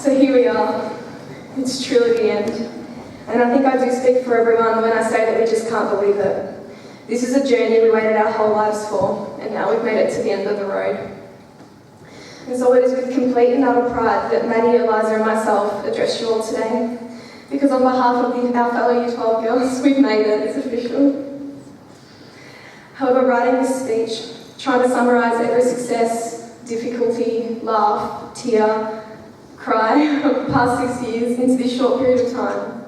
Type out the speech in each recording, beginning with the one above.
So here we are. It's truly the end. And I think I do speak for everyone when I say that we just can't believe it. This is a journey we waited our whole lives for, and now we've made it to the end of the road. And so it is with complete and utter pride that Maddie, Eliza and myself address you all today. Because on behalf of our fellow Year 12 girls, we've made it, it's official. However, writing this speech, trying to summarise every success, difficulty, laugh, tear, cry of the past 6 years into this short period of time,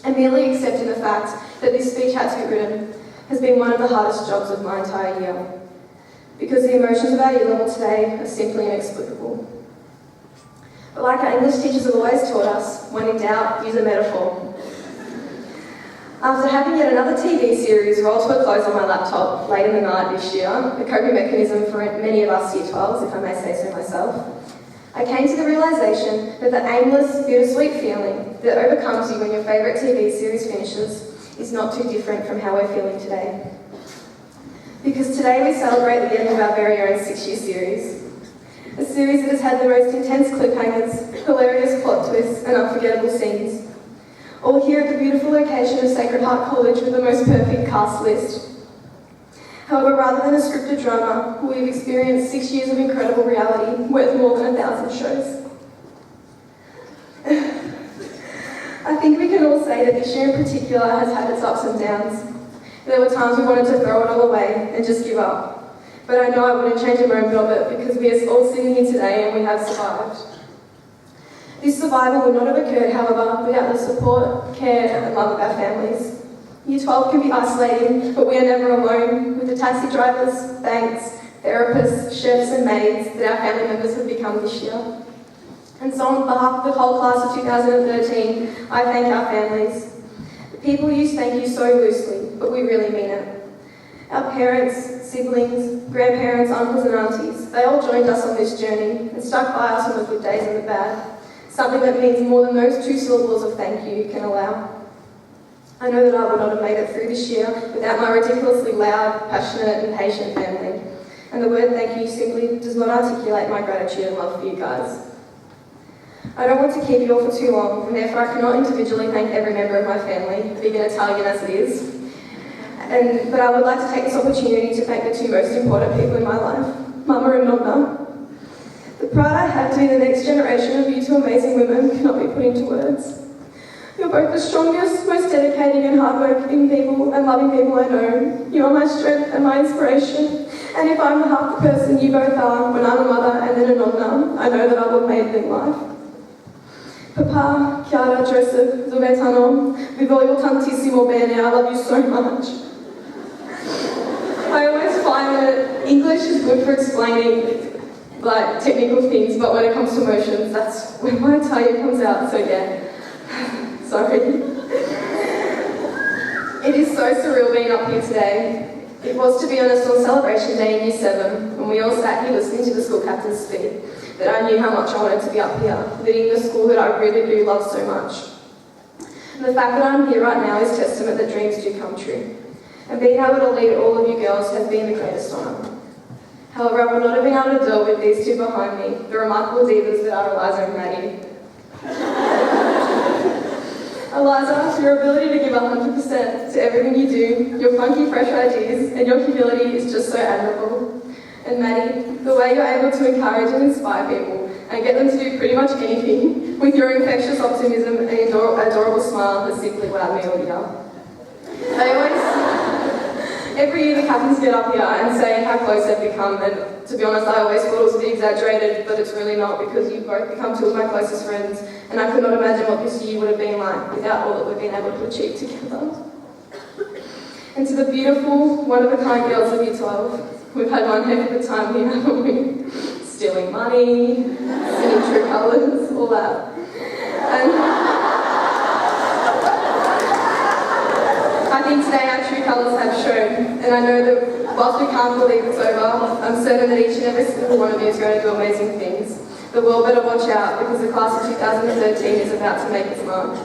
and merely accepting the fact that this speech had to be written has been one of the hardest jobs of my entire year. Because the emotions of our year level today are simply inexplicable. But like our English teachers have always taught us, when in doubt, use a metaphor. After having yet another TV series roll to a close on my laptop late in the night this year, a coping mechanism for many of us Year 12s, if I may say so myself, I came to the realisation that the aimless, bittersweet feeling that overcomes you when your favourite TV series finishes is not too different from how we're feeling today. Because today we celebrate the end of our very own 6-year series. A series that has had the most intense cliffhangers, hilarious plot twists and unforgettable scenes. All here at the beautiful location of Sacred Heart College with the most perfect cast list. However, rather than a scripted drama, we've experienced 6 years of incredible reality worth more than 1,000 shows. I think we can all say that this year in particular has had its ups and downs. There were times we wanted to throw it all away and just give up. But I know I wouldn't change a moment of it because we are all sitting here today and we have survived. This survival would not have occurred, however, without the support, care and love of our families. Year 12 can be isolating, but we are never alone with the taxi drivers, banks, therapists, chefs and maids that our family members have become this year. And so on behalf of the whole class of 2013, I thank our families. People use thank you so loosely, but we really mean it. Our parents, siblings, grandparents, uncles and aunties, they all joined us on this journey and stuck by us on the good days and the bad, something that means more than those 2 syllables of thank you can allow. I know that I would not have made it through this year without my ridiculously loud, passionate and patient family, and the word thank you simply does not articulate my gratitude and love for you guys. I don't want to keep you all for too long, and therefore I cannot individually thank every member of my family, big and Italian as it is. But I would like to take this opportunity to thank the 2 most important people in my life, Mama and Nonna. The pride I have to be the next generation of you 2 amazing women cannot be put into words. You're both the strongest, most dedicating and hardworking people and loving people I know. You are my strength and my inspiration. And if I'm half the person you both are, when I'm a mother and then a nonna, I know that I will have made it in life. Papa, Chiara, Joseph, dove sono? Vi voglio tantissimo bene, I love you so much. I always find that English is good for explaining like technical things, but when it comes to emotions, that's when my Italian comes out, so yeah. Sorry. It is so surreal being up here today. It was, to be honest, on celebration day in Year 7, when we all sat here listening to the school captain's speak, that I knew how much I wanted to be up here, leading the school that I really do love so much. And the fact that I'm here right now is testament that dreams do come true. And being able to lead all of you girls has been the greatest honour. However, I would not have been able to do it with these 2 behind me, the remarkable divas that are Eliza and Maddie. Eliza, your ability to give 100% to everything you do, your funky, fresh ideas, and your humility is just so admirable. And Maddie, the way you're able to encourage and inspire people and get them to do pretty much anything with your infectious optimism and adorable smile is simply what I mean all year. Every year the captains get up here and say how close they've become, and to be honest I always thought it was a bit exaggerated, but it's really not, because you've both become 2 of my closest friends, and I could not imagine what this year would have been like without all that we've been able to achieve together. And to the beautiful, one-of-a-kind girls of Year 12, we've had one heck of a time here, haven't we? Stealing money, singing True Colours, all that. I think today our true colours have shown, and I know that whilst we can't believe it's over, I'm certain that each and every single one of you is going to do amazing things. The world better watch out, because the class of 2013 is about to make its mark.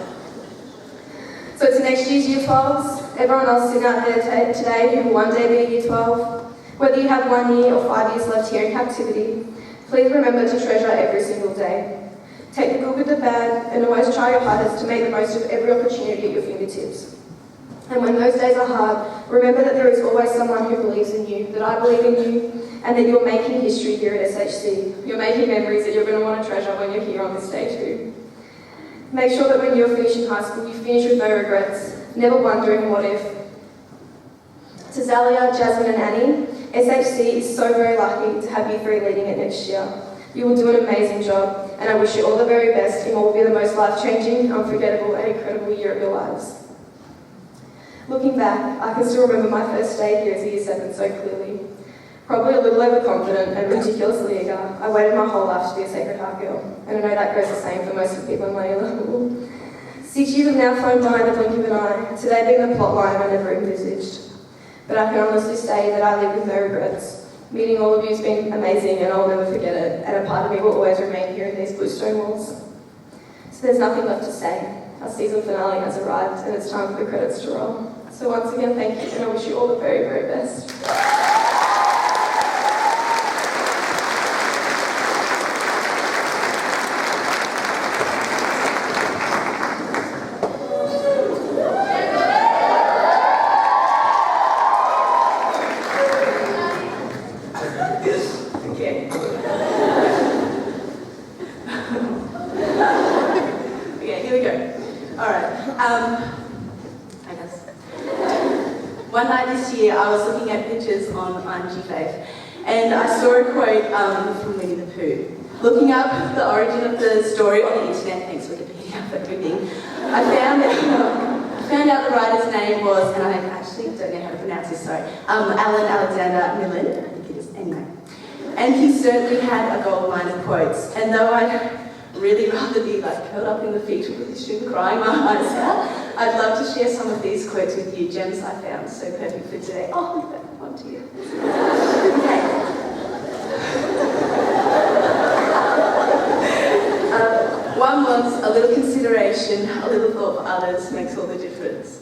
So to next year's Year 12s, everyone else sitting out there today who will one day be a Year 12, whether you have 1 year or 5 years left here in captivity, please remember to treasure every single day. Take the good with the bad and always try your hardest to make the most of every opportunity at your fingertips. And when those days are hard, remember that there is always someone who believes in you, that I believe in you, and that you're making history here at SHC. You're making memories that you're going to want to treasure when you're here on this day too. Make sure that when you're finishing high school, you finish with no regrets, never wondering what if. To Zalia, Jasmine and Annie, SHC is so very lucky to have you three leading it next year. You will do an amazing job, and I wish you all the very best in what will be the most life-changing, unforgettable and incredible year of your lives. Looking back, I can still remember my first day here as a Year 7 so clearly. Probably a little overconfident and ridiculously eager, I waited my whole life to be a Sacred Heart girl, and I know that goes the same for most of the people in my year level. 6 years have now flown by in the blink of an eye, today being the plot line I never envisaged. But I can honestly say that I live with no regrets. Meeting all of you has been amazing and I'll never forget it, and a part of me will always remain here in these blue stone walls. So there's nothing left to say. Our season finale has arrived and it's time for the credits to roll. So once again, thank you, and I wish you all the very, very best. One night this year, I was looking at pictures on IMG Faith, and I saw a quote from Winnie the Pooh. Looking up the origin of the story on the internet, thanks Wikipedia for everything, I found out the writer's name was, and I actually don't know how to pronounce this, sorry, Alan Alexander Millen, I think it is, anyway. And he certainly had a gold mine of quotes, and though I'd really rather be curled up in the fetal position crying my eyes out, I'd love to share some of these quotes with you, gems I found so perfect for today. Oh, look at that one to you. Okay. One was a little consideration, a little thought for others makes all the difference.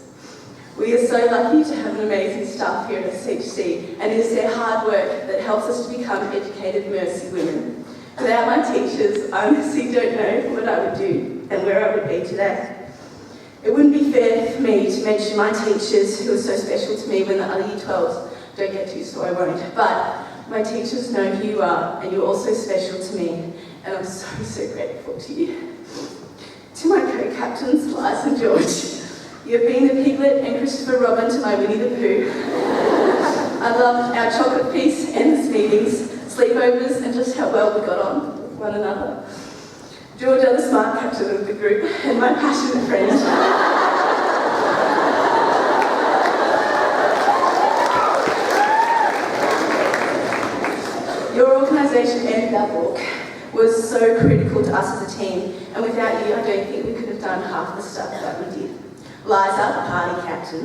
We are so lucky to have an amazing staff here at SHC, and it is their hard work that helps us to become educated Mercy women. Without my teachers, I honestly don't know what I would do and where I would be today. It wouldn't be fair for me to mention my teachers who are so special to me when the other Year 12s don't get to, so I won't. But my teachers know who you are, and you're also special to me, and I'm so, so grateful to you. To my co-captains, Liz and George, you have been the Piglet and Christopher Robin to my Winnie the Pooh. I loved our chocolate feast, endless meetings, sleepovers, and just how well we got on with one another. Georgia, the smart captain of the group, and my passionate friend. Your organisation and our walk was so critical to us as a team, and without you, I don't think we could have done half the stuff that we did. Liza, the party captain.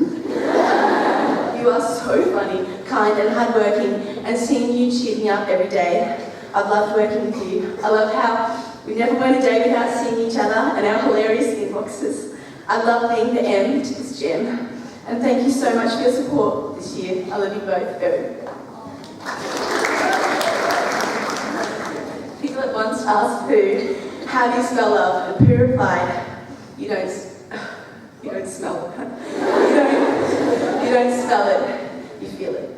You are so funny, kind and hardworking, and seeing you cheer me up every day. I've loved working with you. I love how we never went a day without seeing each other and our hilarious inboxes. I love being the M to this gem. And thank you so much for your support this year. I love you both very much. People at once asked Pooh, how do you spell love? And Pooh replied, you don't smell it. You don't spell it, you feel it.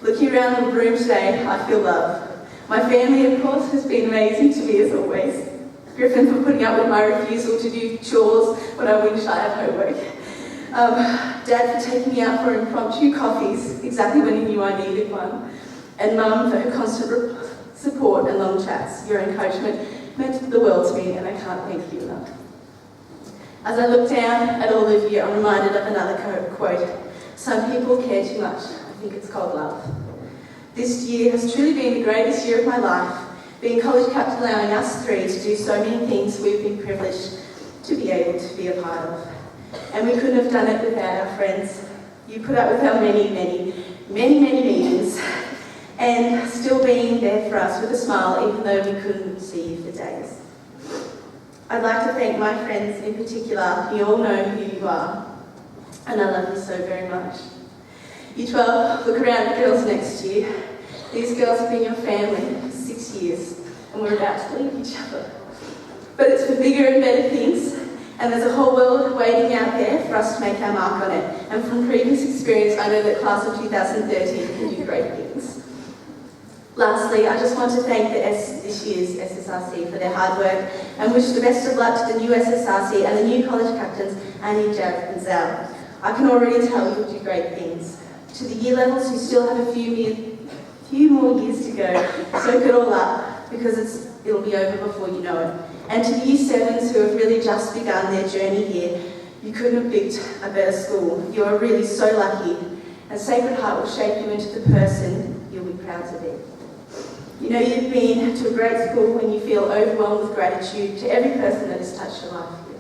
Looking around the room today, I feel love. My family, of course, has been amazing to me as always. Griffin for putting up with my refusal to do chores when I wish I had homework. Dad for taking me out for impromptu coffees, exactly when he knew I needed one. And Mum for her constant support and long chats. Your encouragement meant the world to me, and I can't thank you enough. As I look down at all of you, I'm reminded of another quote. Some people care too much. I think it's called love. This year has truly been the greatest year of my life, being college captain allowing us three to do so many things we've been privileged to be able to be a part of. And we couldn't have done it without our friends. You put up with our many meetings, and still being there for us with a smile even though we couldn't see you for days. I'd like to thank my friends in particular. You all know who you are, and I love you so very much. Year 12, look around the girls next to you. These girls have been your family for 6 years, and we're about to leave each other. But it's for bigger and better things, and there's a whole world waiting out there for us to make our mark on it. And from previous experience, I know that class of 2013 can do great things. Lastly, I just want to thank this year's SSRC for their hard work and wish the best of luck to the new SSRC and the new college captains, Annie, Jav and Zal. I can already tell you'll do great things. To the year levels who still have a few more years to go, soak it all up because it'll be over before you know it. And to the year 7s who have really just begun their journey here, you couldn't have picked a better school. You are really so lucky, and Sacred Heart will shape you into the person you'll be proud to be. You know you've been to a great school when you feel overwhelmed with gratitude to every person that has touched your life here.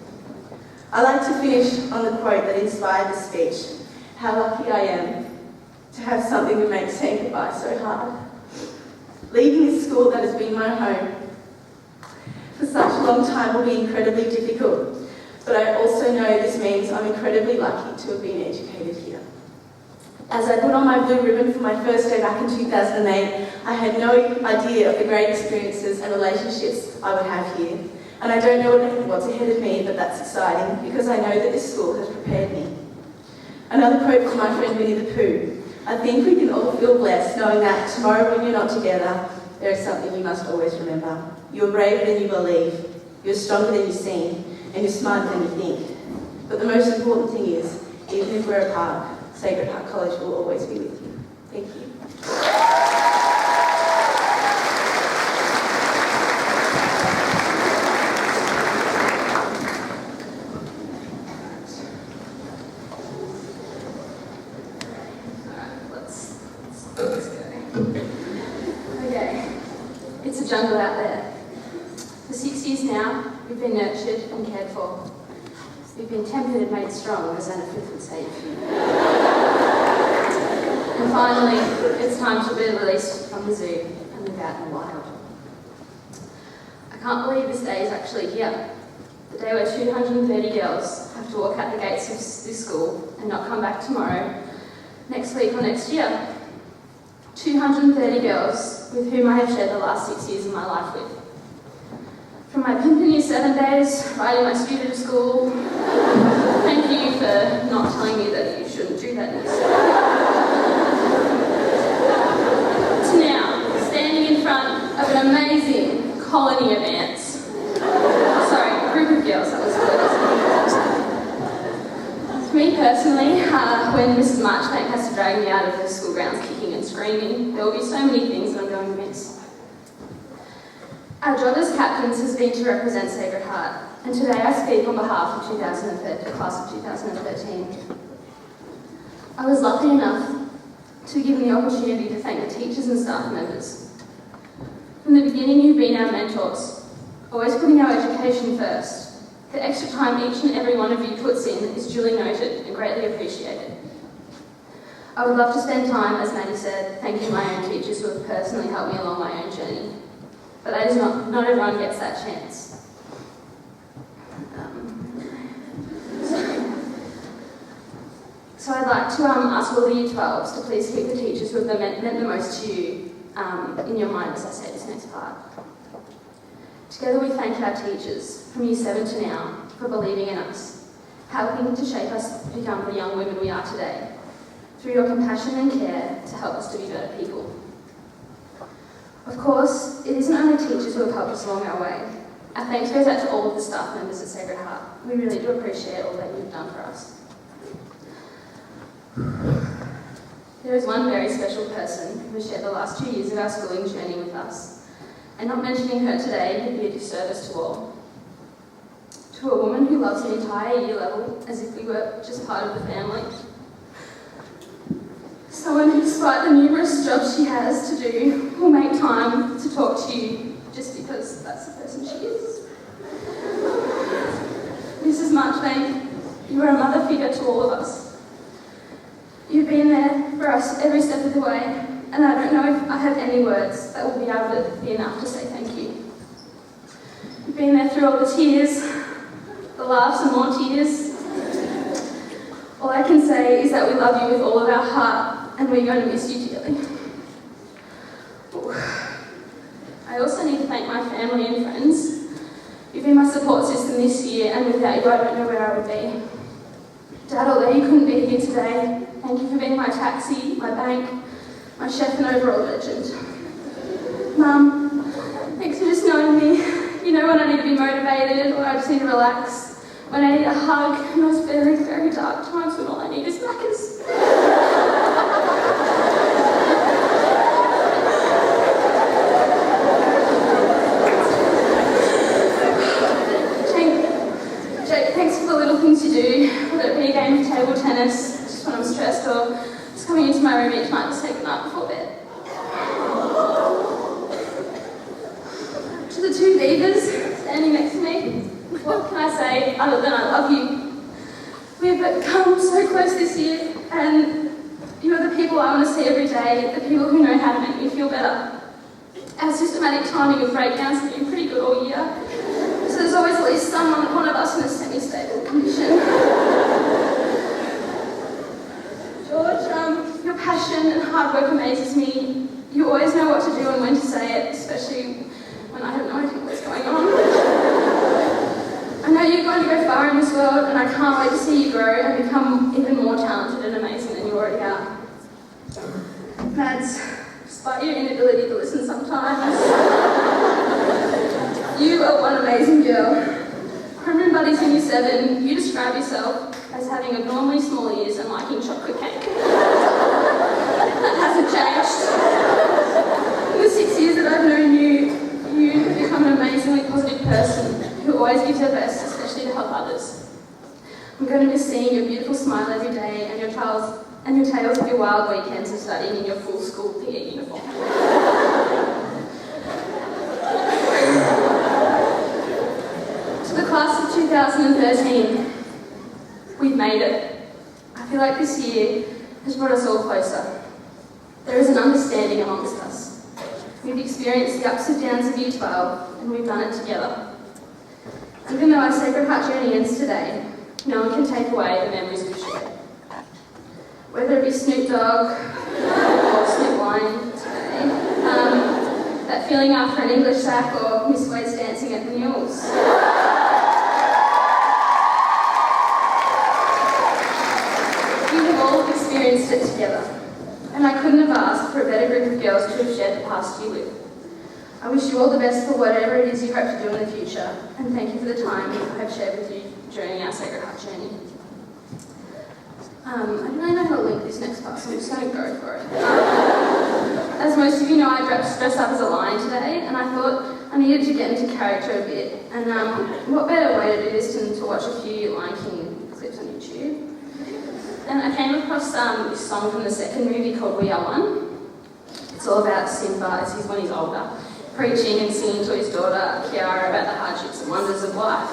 I like to finish on the quote that inspired the speech. How lucky I am to have something that makes saying goodbye so hard. Leaving this school that has been my home for such a long time will be incredibly difficult, but I also know this means I'm incredibly lucky to have been educated here. As I put on my blue ribbon for my first day back in 2008, I had no idea of the great experiences and relationships I would have here. And I don't know what's ahead of me, but that's exciting because I know that this school has prepared me. Another quote from my friend Winnie the Pooh. I think we can all feel blessed knowing that tomorrow when you're not together, there is something you must always remember. You're braver than you believe, you're stronger than you seem, and you're smarter than you think. But the most important thing is, even if we're apart, Sacred Heart College will always be with you. Thank you. Let's go. Okay, it's a jungle out there. For 6 years now, we've been nurtured and cared for. We've been tempered and made strong, as Anna Frith would say. And finally, it's time to be released from the zoo and live out in the wild. I can't believe this day is actually here. The day where 230 girls have to walk out the gates of this school and not come back tomorrow, next week or next year. 230 girls with whom I have shared the last 6 years of my life with. From my Pimpin' Year 7 days, riding my scooter to school, thank you for not telling me that you shouldn't do that next year. To now, standing in front of an amazing colony of ants. Sorry, group of girls, that was good. For me personally, when Mrs. Marchbank has to drag me out of the school grounds kicking and screaming, there will be so many things that I'm going to miss. Our job as captains has been to represent Sacred Heart, and today I speak on behalf of the class of 2013. I was lucky enough to be given the opportunity to thank the teachers and staff members. From the beginning, you've been our mentors, always putting our education first. The extra time each and every one of you puts in is duly noted and greatly appreciated. I would love to spend time, as Maddie said, thanking my own teachers who have personally helped me along my own journey. But that is not everyone gets that chance. So I'd like to ask all the Year 12s to please keep the teachers who have meant the most to you in your mind as I say this next part. Together we thank our teachers from Year 7 to now for believing in us, helping to shape us to become the young women we are today, through your compassion and care to help us to be better people. Of course, it isn't only teachers who have helped us along our way. Our thanks goes out to all of the staff members at Sacred Heart. We really do appreciate all that you've done for us. There is one very special person who has shared the last 2 years of our schooling journey with us, and not mentioning her today would be a disservice to all. To a woman who loves the entire year level as if we were just part of the family. Someone who, despite the numerous jobs she has to do, will make time to talk to you just because that's the person she is. Mrs. Marchbank, you are a mother figure to all of us. You've been there for us every step of the way, and I don't know if I have any words that will be able to be enough to say thank you. You've been there through all the tears, the laughs and more tears. All I can say is that we love you with all of our heart, and we're going to miss you dearly. I also need to thank my family and friends. You've You've been my support system this year, and without you I don't know where I would be. Dad, although you couldn't be here today, thank you for being my taxi, my bank, my chef and overall legend. Mum, thanks for just knowing me. You know when I need to be motivated or I just need to relax, when I need a hug in those very, very dark times when all I need is Maccas. Jake, thanks for the little things you do, whether it be a game of table tennis, just when I'm stressed, or just coming into my room each night to say goodnight before bed. To the two leavers standing next to me, what can I say other than I love you? We have come so close this year, and you're the people I want to see every day, the people who know how to make me feel better. Our systematic timing of breakdowns has been pretty good all year, so there's always at least one of us in a semi-stable condition. George, your passion and hard work amazes me. You always know what to do and when to say it, especially when I have no idea what's going on. I know you're going to go far in this world, and I can't wait to see you grow and become even more talented and amazing than you already are. Mads, despite your inability to listen sometimes, you are one amazing girl. Homeroom buddies in year 7, you describe yourself as having abnormally small ears and liking chocolate cake. That hasn't changed. In the 6 years that I've known you, you have become an amazingly positive person who always gives her best, especially to help others. I'm going to miss seeing your beautiful smile every day and your tales of your wild weekends of studying in your full school PE uniform. To the class of 2013, we've made it. I feel like this year has brought us all closer. There is an understanding amongst us. We've experienced the ups and downs of Year 12, and we've done it together. Even though our Sacred Heart journey ends today, no one can take away the memories we've shared. Whether it be Snoop Dogg or Snoop Wine today, that feeling after an English sack or Miss Wade's dancing at the Mules. We have all experienced it together, and I couldn't have asked for a better group of girls to have shared the past year with. I wish you all the best for whatever it is you hope to do in the future, and thank you for the time I have shared with you during our Sacred Heart journey. I don't really know how to link this next part, so I'm just going to go for it. As most of you know, I dressed up as a lion today, and I thought I needed to get into character a bit. And what better way to do this than to watch a few Lion King clips on YouTube? And I came across this song from the second movie called We Are One. It's all about Simba when he's older, preaching and singing to his daughter Kiara about the hardships and wonders of life.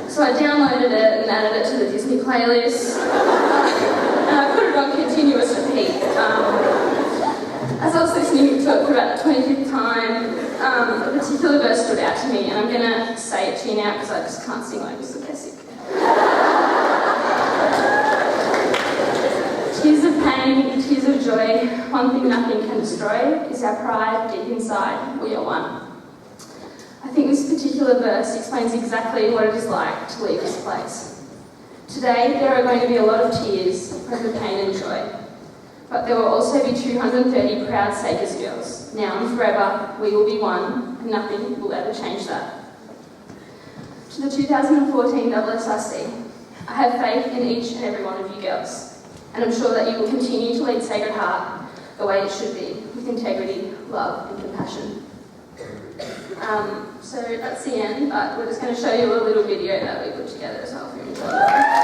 So I downloaded it and added it to the Disney playlist, and I put it on continuous repeat. As I was listening to it for about the 25th time, a particular verse stood out to me, and I'm going to say it to you now because I just can't sing like Mr. Kessick. Tears of pain, tears of joy, one thing nothing can destroy is our pride deep inside, we are one. I think this particular verse explains exactly what it is like to leave this place. Today, there are going to be a lot of tears, both of pain and joy. But there will also be 230 proud Sakers girls. Now and forever, we will be one, and nothing will ever change that. To the 2014 SSRC, I have faith in each and every one of you girls, and I'm sure that you will continue to lead Sacred Heart the way it should be, with integrity, love, and compassion. So that's the end, but we're just going to show you a little video that we put together as well if you enjoy it.